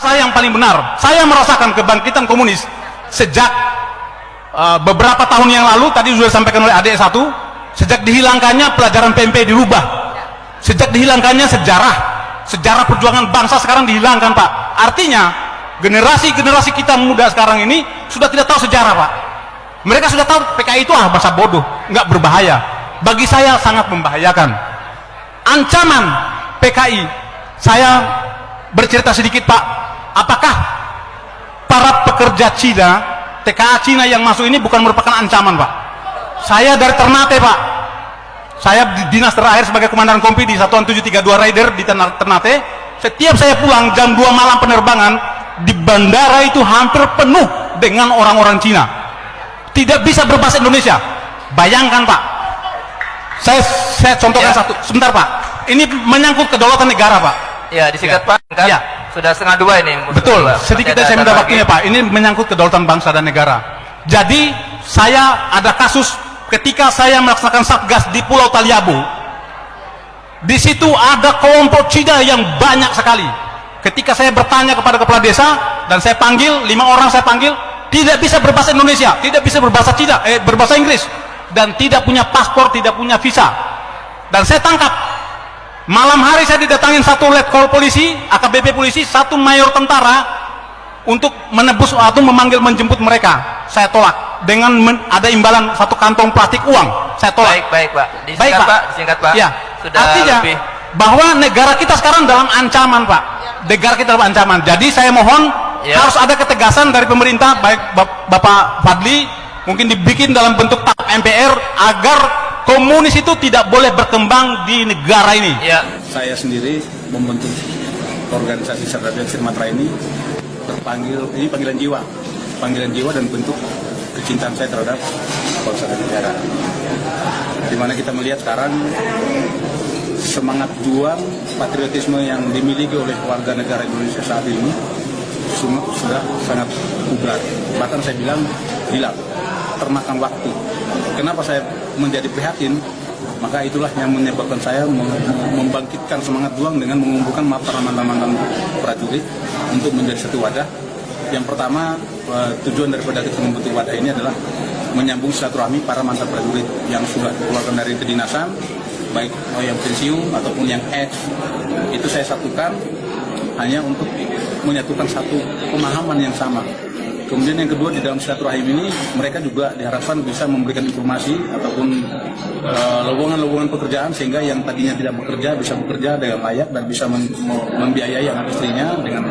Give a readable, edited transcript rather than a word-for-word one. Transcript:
saya yang paling benar. Saya merasakan kebangkitan komunis sejak beberapa tahun yang lalu, tadi sudah disampaikan oleh adik satu, sejak dihilangkannya pelajaran PMP dirubah, sejak dihilangkannya sejarah perjuangan bangsa sekarang dihilangkan, Pak. Artinya generasi kita muda sekarang ini sudah tidak tahu sejarah, Pak. Mereka sudah tahu PKI itu bahasa bodoh, nggak berbahaya. Bagi saya sangat membahayakan. Ancaman PKI, saya bercerita sedikit, Pak. Apakah para pekerja Cina, TKA Cina yang masuk ini bukan merupakan ancaman, Pak? Saya dari Ternate, Pak. Saya dinas terakhir sebagai komandan kompi di Satuan 732 Raider di Ternate. Setiap saya pulang jam 2 malam penerbangan, di bandara itu hampir penuh dengan orang-orang Cina. Tidak bisa berbahasa Indonesia. Bayangkan, Pak. Saya contohkan satu. Sebentar, Pak. Ini menyangkut kedaulatan negara, Pak. Ya, disingkat, Pak. Kan? Ya. Sudah 1:30 ini. Betul. Sedikit saya minta waktunya, Pak. Ini menyangkut kedaulatan bangsa dan negara. Jadi, saya ada kasus ketika saya melaksanakan satgas di Pulau Taliabu. Di situ ada kelompok Cina yang banyak sekali. Ketika saya bertanya kepada kepala desa dan saya panggil 5 orang, saya panggil, tidak bisa berbahasa Indonesia, tidak bisa berbahasa Cina, berbahasa Inggris, dan tidak punya paspor, tidak punya visa. Dan saya tangkap. Malam hari saya didatangin satu letkol polisi, AKBP polisi, satu mayor tentara untuk menebus atau menjemput mereka. Saya tolak dengan ada imbalan satu kantong plastik uang. Saya tolak. Baik, Pak. Baik, Pak. Disingkat, Pak. Ya. Sudah artinya lebih. bahwa negara kita sekarang dalam ancaman, Pak. Negara kita dalam ancaman. Jadi saya mohon harus ada ketegasan dari pemerintah, baik Bapak Fadli, mungkin dibikin dalam bentuk TAP MPR agar komunis itu tidak boleh berkembang di negara ini. Ya. Saya sendiri membentuk organisasi Sarjana Sirmatra ini ini panggilan jiwa dan bentuk kecintaan saya terhadap bangsa dan negara. Dimana kita melihat sekarang semangat juang patriotisme yang dimiliki oleh warga negara Indonesia saat ini sudah sangat pudar. Bahkan saya bilang hilang, termakan waktu. Kenapa saya menjadi prihatin? Maka itulah yang menyebabkan saya membangkitkan semangat juang dengan mengumpulkan para mantan-mantan prajurit untuk menjadi satu wadah. Yang pertama, tujuan daripada kita membentuk wadah ini adalah menyambung silaturahmi para mantan prajurit yang sudah dikeluarkan dari kedinasan, baik yang pensiun ataupun yang itu saya satukan hanya untuk menyatukan satu pemahaman yang sama. Kemudian yang kedua, di dalam silaturahim ini mereka juga diharapkan bisa memberikan informasi ataupun lowongan-lowongan pekerjaan sehingga yang tadinya tidak bekerja bisa bekerja dengan layak dan bisa membiayai anak istrinya dengan